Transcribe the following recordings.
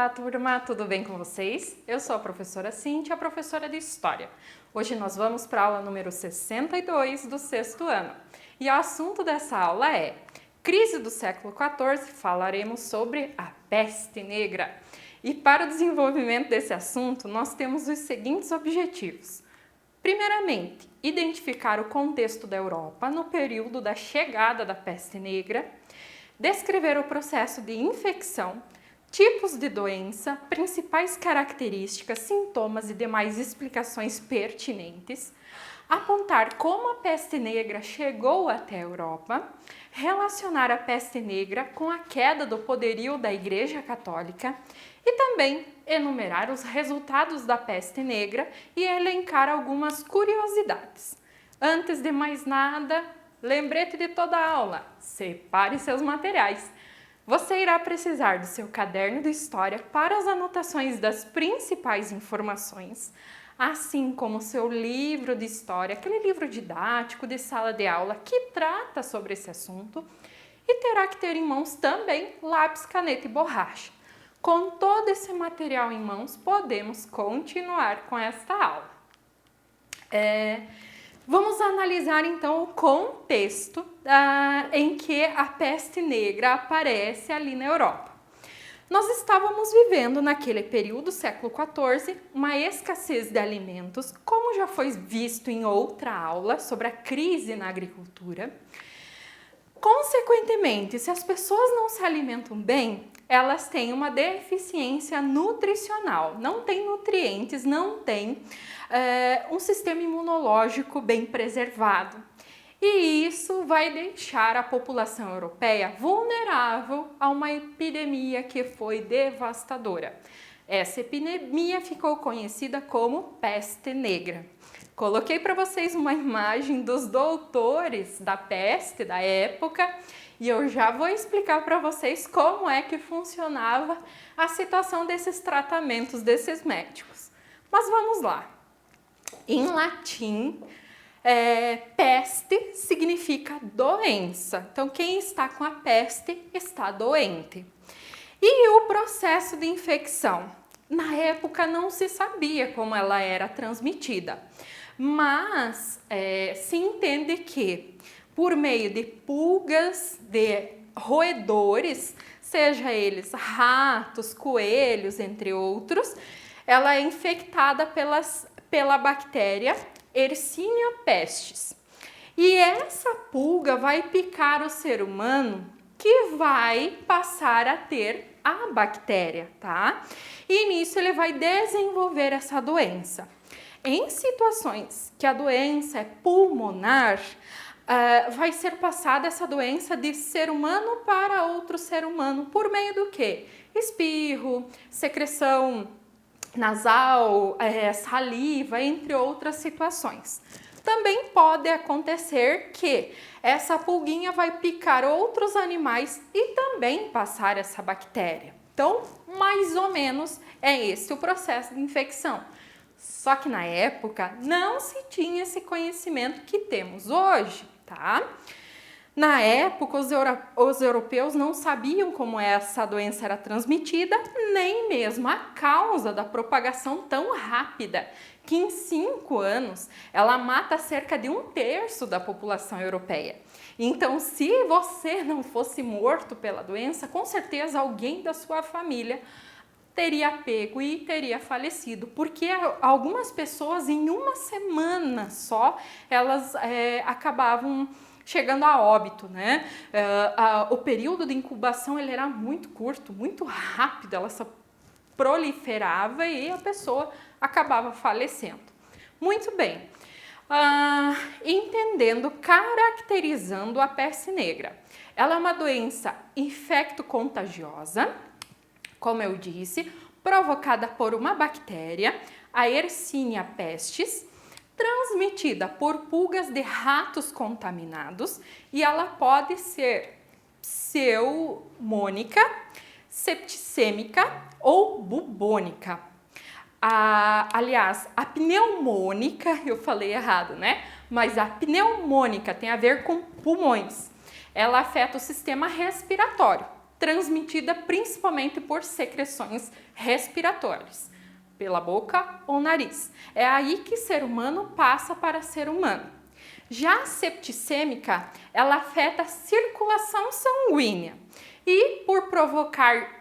Olá, turma, tudo bem com vocês? Eu sou a professora Cíntia, professora de História. Hoje nós vamos para a aula número 62 do sexto ano. E o assunto dessa aula é Crise do século XIV, falaremos sobre a peste negra. E para o desenvolvimento desse assunto, nós temos os seguintes objetivos. Primeiramente, identificar o contexto da Europa no período da chegada da peste negra, descrever o processo de infecção, tipos de doença, principais características, sintomas e demais explicações pertinentes, apontar como a peste negra chegou até a Europa, relacionar a peste negra com a queda do poderio da Igreja Católica e também enumerar os resultados da peste negra e elencar algumas curiosidades. Antes de mais nada, lembrete de toda a aula, separe seus materiais. Você irá precisar do seu caderno de história para as anotações das principais informações, assim como o seu livro de história, aquele livro didático de sala de aula que trata sobre esse assunto, e terá que ter em mãos também lápis, caneta e borracha. Com todo esse material em mãos, podemos continuar com esta aula. Vamos analisar então o contexto em que a peste negra aparece ali na Europa. Nós estávamos vivendo naquele período, século XIV, uma escassez de alimentos, como já foi visto em outra aula sobre a crise na agricultura. Consequentemente, se as pessoas não se alimentam bem, elas têm uma deficiência nutricional, não têm nutrientes, não têm um sistema imunológico bem preservado. E isso vai deixar a população europeia vulnerável a uma epidemia que foi devastadora. Essa epidemia ficou conhecida como peste negra. Coloquei para vocês uma imagem dos doutores da peste da época e eu já vou explicar para vocês como é que funcionava a situação desses tratamentos desses médicos. Mas vamos lá. Em latim, peste significa doença. Então, quem está com a peste está doente. E o processo de infecção? Na época não se sabia como ela era transmitida, mas se entende que por meio de pulgas, de roedores, seja eles ratos, coelhos, entre outros, ela é infectada pela bactéria Yersinia pestis. E essa pulga vai picar o ser humano que vai passar a ter a bactéria, tá? E nisso ele vai desenvolver essa doença. Em situações que a doença é pulmonar, vai ser passada essa doença de ser humano para outro ser humano por meio do quê? Espirro, secreção nasal, saliva, entre outras situações. Também pode acontecer que essa pulguinha vai picar outros animais e também passar essa bactéria. Então, mais ou menos é esse o processo de infecção. Só que na época não se tinha esse conhecimento que temos hoje, tá? Na época, os europeus não sabiam como essa doença era transmitida, nem mesmo a causa da propagação tão rápida, que em 5 anos ela mata cerca de 1/3 da população europeia. Então, se você não fosse morto pela doença, com certeza alguém da sua família teria pego e teria falecido, porque algumas pessoas em uma semana só, elas acabavam chegando a óbito, né? O período de incubação ele era muito curto, muito rápido, ela só proliferava e a pessoa acabava falecendo. Muito bem, entendendo, caracterizando a peste negra. Ela é uma doença infecto-contagiosa, como eu disse, provocada por uma bactéria, a Yersinia pestis, transmitida por pulgas de ratos contaminados e ela pode ser pneumônica, septicêmica ou bubônica. Aliás, a pneumônica, eu falei errado, né? Mas a pneumônica tem a ver com pulmões. Ela afeta o sistema respiratório. transmitida principalmente por secreções respiratórias, pela boca ou nariz. É aí que ser humano passa para ser humano. Já a septicêmica, ela afeta a circulação sanguínea e, por provocar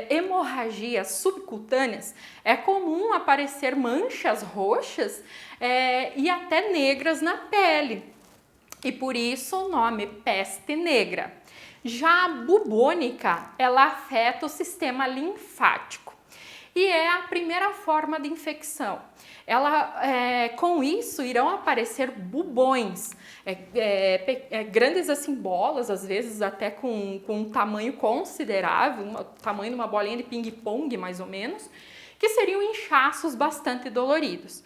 hemorragias subcutâneas, é comum aparecer manchas roxas e até negras na pele, e por isso o nome peste negra. Já a bubônica, ela afeta o sistema linfático e é a primeira forma de infecção. Com isso irão aparecer bubões, grandes assim bolas, às vezes até com um tamanho considerável, o tamanho de uma bolinha de ping-pong mais ou menos, que seriam inchaços bastante doloridos.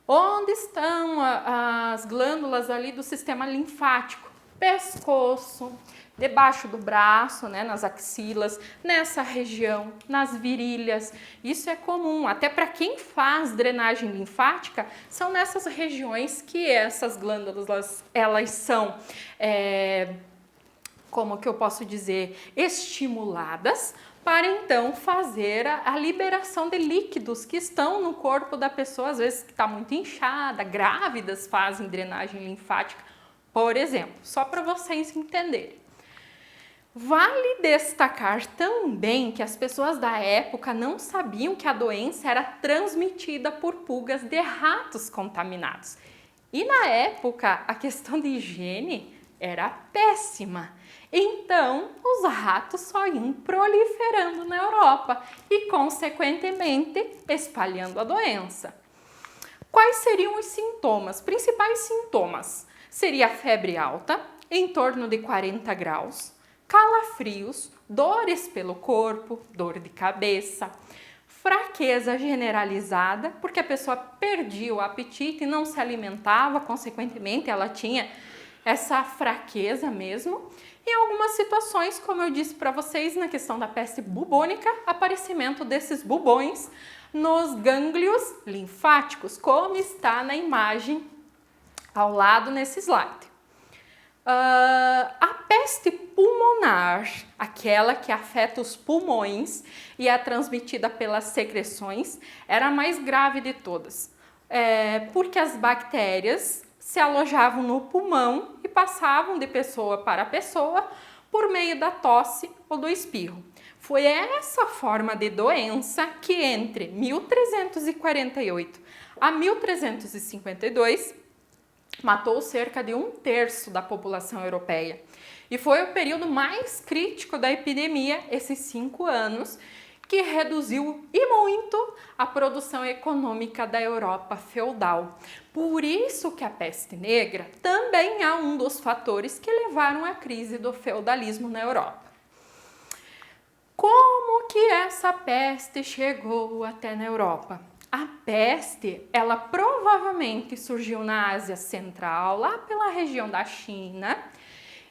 Onde estão as glândulas ali do sistema linfático? Pescoço, debaixo do braço, né, nas axilas, nessa região, nas virilhas. Isso é comum, até para quem faz drenagem linfática, são nessas regiões que essas glândulas elas são, como que eu posso dizer, estimuladas para então fazer a liberação de líquidos que estão no corpo da pessoa, às vezes que está muito inchada, grávidas fazem drenagem linfática, por exemplo, só para vocês entenderem. Vale destacar também que as pessoas da época não sabiam que a doença era transmitida por pulgas de ratos contaminados. E na época, a questão de higiene era péssima. Então, os ratos só iam proliferando na Europa e, consequentemente, espalhando a doença. Quais seriam os sintomas? Principais sintomas seria a febre alta, em torno de 40 graus, calafrios, dores pelo corpo, dor de cabeça, fraqueza generalizada, porque a pessoa perdia o apetite e não se alimentava, consequentemente ela tinha essa fraqueza mesmo. Em algumas situações, como eu disse para vocês, na questão da peste bubônica, aparecimento desses bubões nos gânglios linfáticos, como está na imagem ao lado nesse slide. A peste pulmonar, aquela que afeta os pulmões e é transmitida pelas secreções, era a mais grave de todas, porque as bactérias se alojavam no pulmão e passavam de pessoa para pessoa por meio da tosse ou do espirro. Foi essa forma de doença que entre 1348 a 1352 matou cerca de 1/3 da população europeia. E foi o período mais crítico da epidemia, esses 5 anos, que reduziu e muito a produção econômica da Europa feudal. Por isso que a peste negra também é um dos fatores que levaram à crise do feudalismo na Europa. Como que essa peste chegou até na Europa? A peste, ela provavelmente surgiu na Ásia Central, lá pela região da China,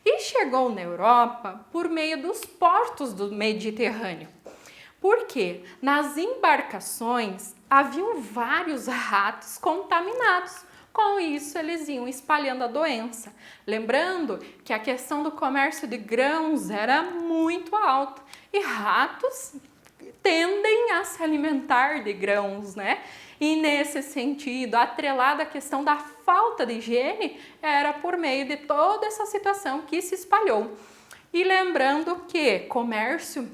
e chegou na Europa por meio dos portos do Mediterrâneo. Porque nas embarcações haviam vários ratos contaminados. Com isso, eles iam espalhando a doença. Lembrando que a questão do comércio de grãos era muito alta e ratos tendem a se alimentar de grãos, né? E nesse sentido, atrelada à questão da falta de higiene, era por meio de toda essa situação que se espalhou. E lembrando que comércio,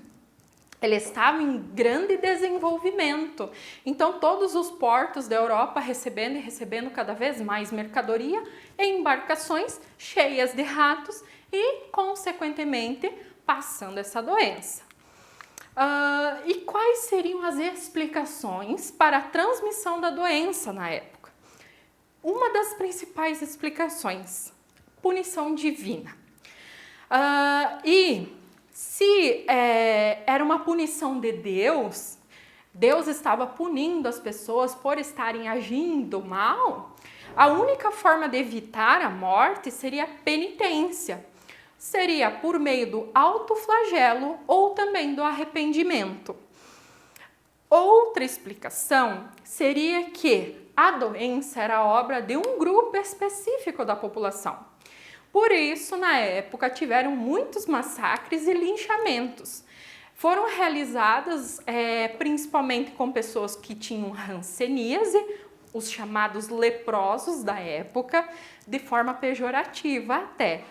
ele estava em grande desenvolvimento. Então, todos os portos da Europa recebendo e recebendo cada vez mais mercadoria em embarcações cheias de ratos e, consequentemente, passando essa doença. E quais seriam as explicações para a transmissão da doença na época? Uma das principais explicações, punição divina. Se era uma punição de Deus, Deus estava punindo as pessoas por estarem agindo mal, a única forma de evitar a morte seria a penitência. Seria por meio do autoflagelo ou também do arrependimento. Outra explicação seria que a doença era obra de um grupo específico da população. Por isso, na época, tiveram muitos massacres e linchamentos. Foram realizadas principalmente com pessoas que tinham hanseníase, os chamados leprosos da época, de forma pejorativa até.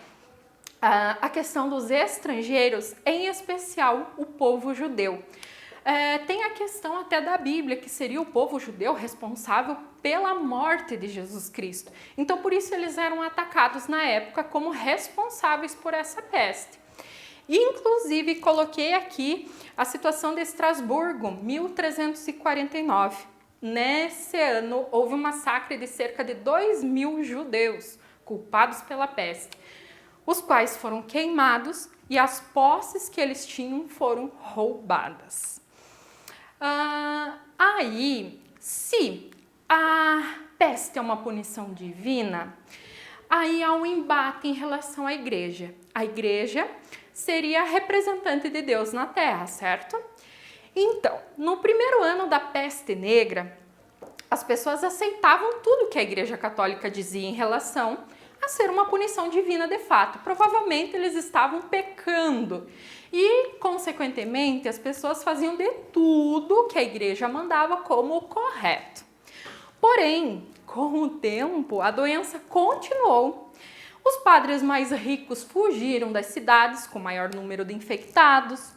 A questão dos estrangeiros, em especial o povo judeu. Tem a questão até da Bíblia, que seria o povo judeu responsável pela morte de Jesus Cristo. Então, por isso eles eram atacados na época como responsáveis por essa peste. Inclusive, coloquei aqui a situação de Estrasburgo, 1349. Nesse ano, houve um massacre de cerca de 2.000 judeus culpados pela peste, os quais foram queimados e as posses que eles tinham foram roubadas. Se a peste é uma punição divina, aí há um embate em relação à igreja. A igreja seria a representante de Deus na Terra, certo? Então, no primeiro ano da peste negra, as pessoas aceitavam tudo que a Igreja Católica dizia em relação a ser uma punição divina de fato. Provavelmente eles estavam pecando e, consequentemente, as pessoas faziam de tudo que a igreja mandava como o correto. Porém, com o tempo, a doença continuou. Os padres mais ricos fugiram das cidades com maior número de infectados.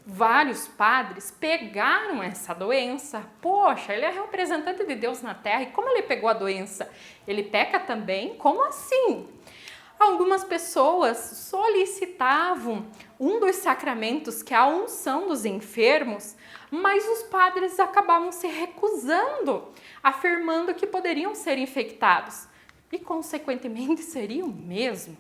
Vários padres pegaram essa doença. Poxa, ele é representante de Deus na Terra e como ele pegou a doença? Ele peca também? Como assim? Algumas pessoas solicitavam um dos sacramentos, que é a unção dos enfermos, mas os padres acabavam se recusando, afirmando que poderiam ser infectados e, consequentemente, seriam mesmo.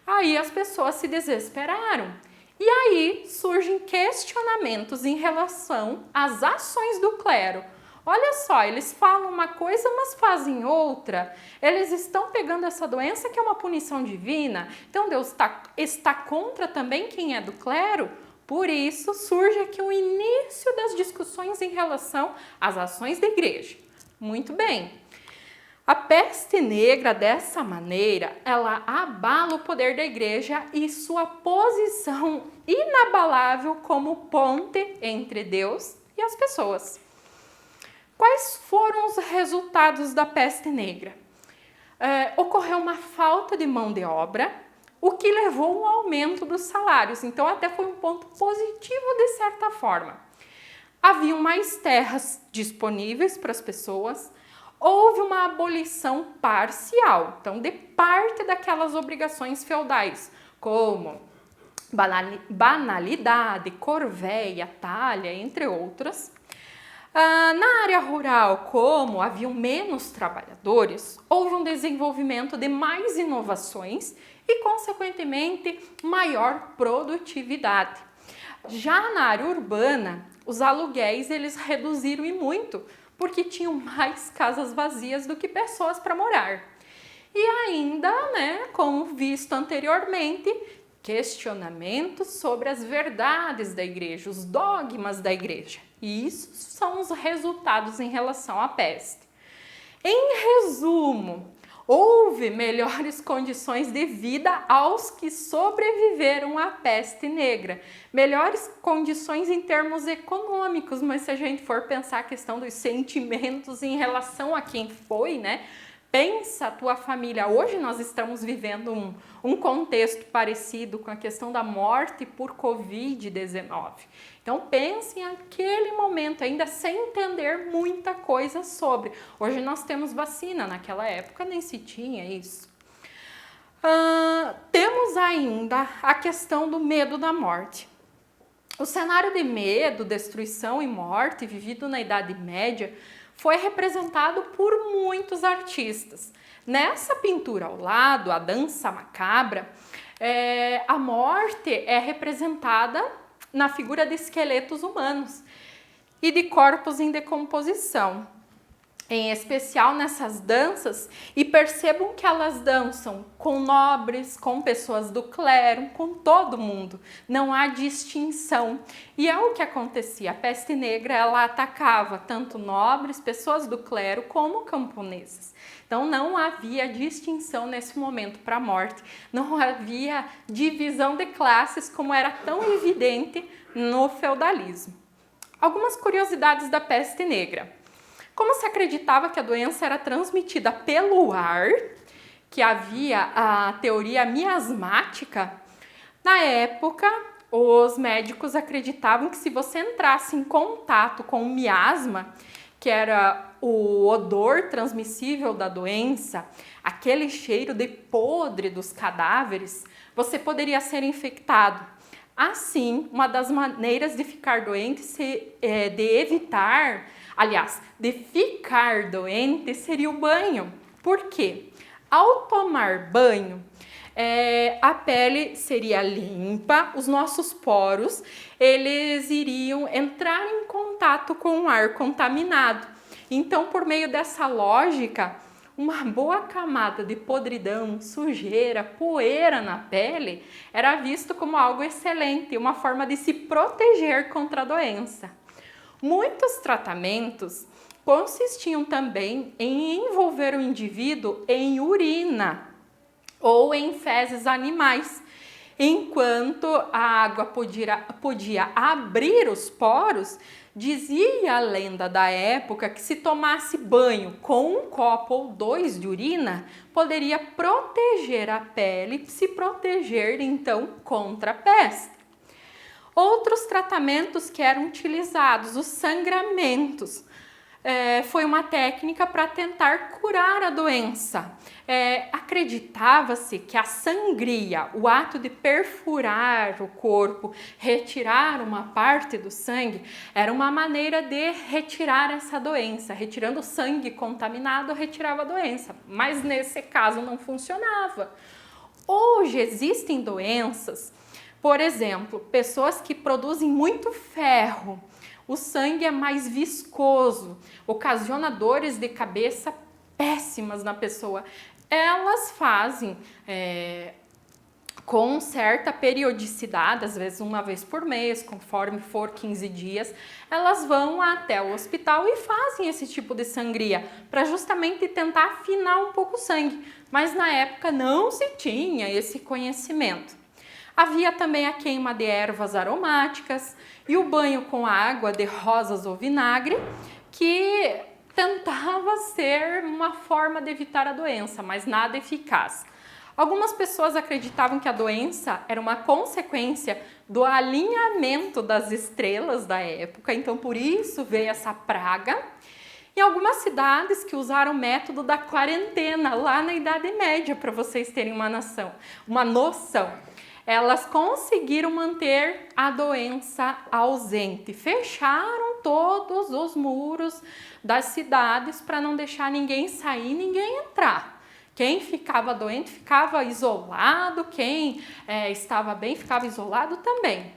Aí as pessoas se desesperaram. E aí surgem questionamentos em relação às ações do clero. Olha só, eles falam uma coisa, mas fazem outra. Eles estão pegando essa doença que é uma punição divina. Então Deus está contra também quem é do clero. Por isso surge aqui o início das discussões em relação às ações da igreja. Muito bem. A peste negra, dessa maneira, ela abala o poder da igreja e sua posição inabalável como ponte entre Deus e as pessoas. Quais foram os resultados da peste negra? Ocorreu uma falta de mão de obra, o que levou ao aumento dos salários. Então, até foi um ponto positivo de certa forma. Haviam mais terras disponíveis para as pessoas. Houve uma abolição parcial, então, de parte daquelas obrigações feudais, como banalidade, corvéia, talha, entre outras. Na área rural, como haviam menos trabalhadores, houve um desenvolvimento de mais inovações e, consequentemente, maior produtividade. Já na área urbana, os aluguéis eles reduziram e muito, porque tinham mais casas vazias do que pessoas para morar. E ainda, como visto anteriormente, questionamentos sobre as verdades da igreja, os dogmas da igreja. E isso são os resultados em relação à peste. Em resumo, houve melhores condições de vida aos que sobreviveram à peste negra. Melhores condições em termos econômicos, mas se a gente for pensar a questão dos sentimentos em relação a quem foi, pensa a tua família. Hoje nós estamos vivendo um contexto parecido com a questão da morte por Covid-19. Então pense em aquele momento, ainda sem entender muita coisa sobre. Hoje nós temos vacina, naquela época nem se tinha isso. Temos ainda a questão do medo da morte. O cenário de medo, destruição e morte vivido na Idade Média foi representado por muitos artistas. Nessa pintura ao lado, a dança macabra, a morte é representada na figura de esqueletos humanos e de corpos em decomposição. em especial nessas danças, e percebam que elas dançam com nobres, com pessoas do clero, com todo mundo. Não há distinção. E é o que acontecia. A peste negra, ela atacava tanto nobres, pessoas do clero, como camponeses. Então não havia distinção nesse momento para a morte. Não havia divisão de classes como era tão evidente no feudalismo. Algumas curiosidades da peste negra. Como se acreditava que a doença era transmitida pelo ar, que havia a teoria miasmática, na época os médicos acreditavam que se você entrasse em contato com o miasma, que era o odor transmissível da doença, aquele cheiro de podre dos cadáveres, você poderia ser infectado. Assim, uma das maneiras de ficar doente, de evitar, aliás, de ficar doente, seria o banho. Por quê? Ao tomar banho, a pele seria limpa, os nossos poros, eles iriam entrar em contato com o ar contaminado. Então, por meio dessa lógica, uma boa camada de podridão, sujeira, poeira na pele era visto como algo excelente, uma forma de se proteger contra a doença. Muitos tratamentos consistiam também em envolver o indivíduo em urina ou em fezes animais, enquanto a água podia abrir os poros. Dizia a lenda da época que se tomasse banho com um copo ou 2 de urina, poderia proteger a pele, se proteger então contra a peste. Outros tratamentos que eram utilizados, os sangramentos, foi uma técnica para tentar curar a doença. Acreditava-se que a sangria, o ato de perfurar o corpo, retirar uma parte do sangue, era uma maneira de retirar essa doença. Retirando o sangue contaminado, retirava a doença, mas nesse caso não funcionava. Hoje existem doenças, por exemplo, pessoas que produzem muito ferro, o sangue é mais viscoso, ocasiona dores de cabeça péssimas na pessoa. Elas fazem com certa periodicidade, às vezes uma vez por mês, conforme for 15 dias, elas vão até o hospital e fazem esse tipo de sangria, para justamente tentar afinar um pouco o sangue. Mas na época não se tinha esse conhecimento. Havia também a queima de ervas aromáticas e o banho com água de rosas ou vinagre, que tentava ser uma forma de evitar a doença, mas nada eficaz. Algumas pessoas acreditavam que a doença era uma consequência do alinhamento das estrelas da época, então por isso veio essa praga. Em algumas cidades que usaram o método da quarentena, lá na Idade Média, para vocês terem uma noção. Elas conseguiram manter a doença ausente, fecharam todos os muros das cidades para não deixar ninguém sair, ninguém entrar. Quem ficava doente ficava isolado, quem estava bem ficava isolado também.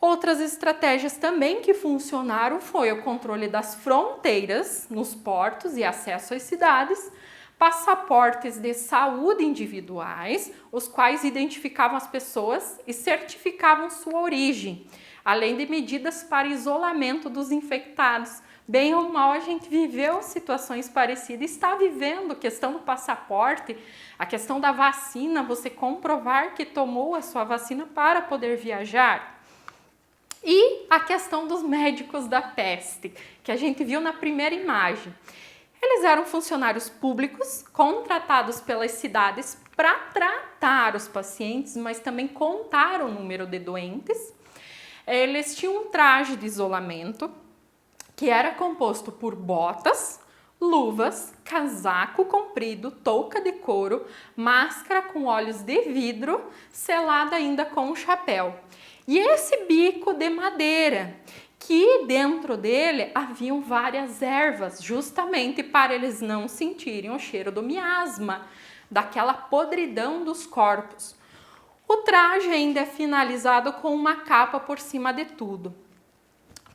Outras estratégias também que funcionaram foi o controle das fronteiras nos portos e acesso às cidades, passaportes de saúde individuais, os quais identificavam as pessoas e certificavam sua origem, além de medidas para isolamento dos infectados. Bem ou mal, a gente viveu situações parecidas, está vivendo a questão do passaporte, a questão da vacina, você comprovar que tomou a sua vacina para poder viajar. E a questão dos médicos da peste, que a gente viu na primeira imagem. Eles eram funcionários públicos contratados pelas cidades para tratar os pacientes, mas também contar o número de doentes. Eles tinham um traje de isolamento que era composto por botas, luvas, casaco comprido, touca de couro, máscara com olhos de vidro, selada ainda com um chapéu. E esse bico de madeira, que dentro dele haviam várias ervas, justamente para eles não sentirem o cheiro do miasma, daquela podridão dos corpos. O traje ainda é finalizado com uma capa por cima de tudo.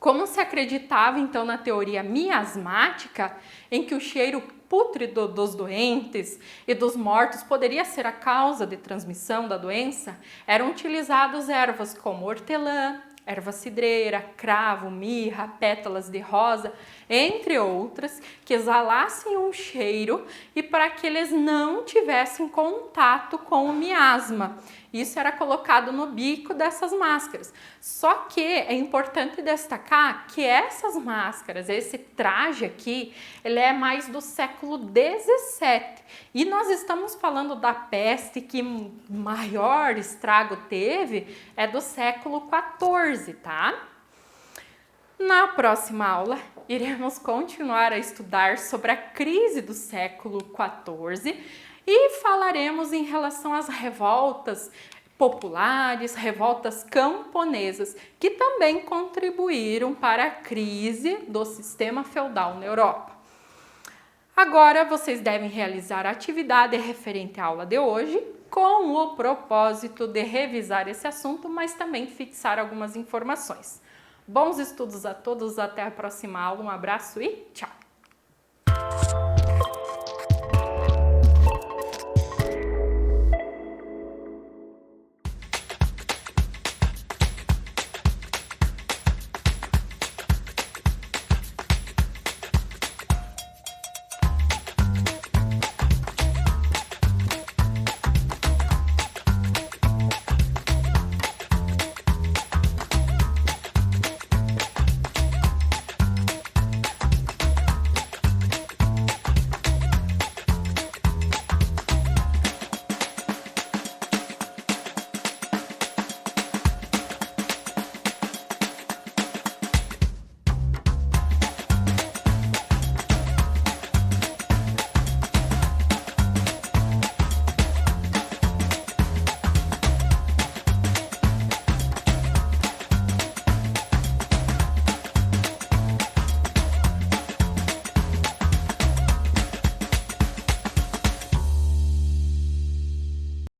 Como se acreditava então na teoria miasmática, em que o cheiro pútrido dos doentes e dos mortos poderia ser a causa de transmissão da doença, eram utilizadas ervas como hortelã, erva cidreira, cravo, mirra, pétalas de rosa, entre outras, que exalassem um cheiro e para que eles não tivessem contato com o miasma. Isso era colocado no bico dessas máscaras. Só que é importante destacar que essas máscaras, esse traje aqui, ele é mais do século XVII. E nós estamos falando da peste que maior estrago teve é do século XIV, tá? Na próxima aula, iremos continuar a estudar sobre a crise do século XIV e falaremos em relação às revoltas populares, revoltas camponesas, que também contribuíram para a crise do sistema feudal na Europa. Agora, vocês devem realizar a atividade referente à aula de hoje, com o propósito de revisar esse assunto, mas também fixar algumas informações. Bons estudos a todos, até a próxima aula, um abraço e tchau!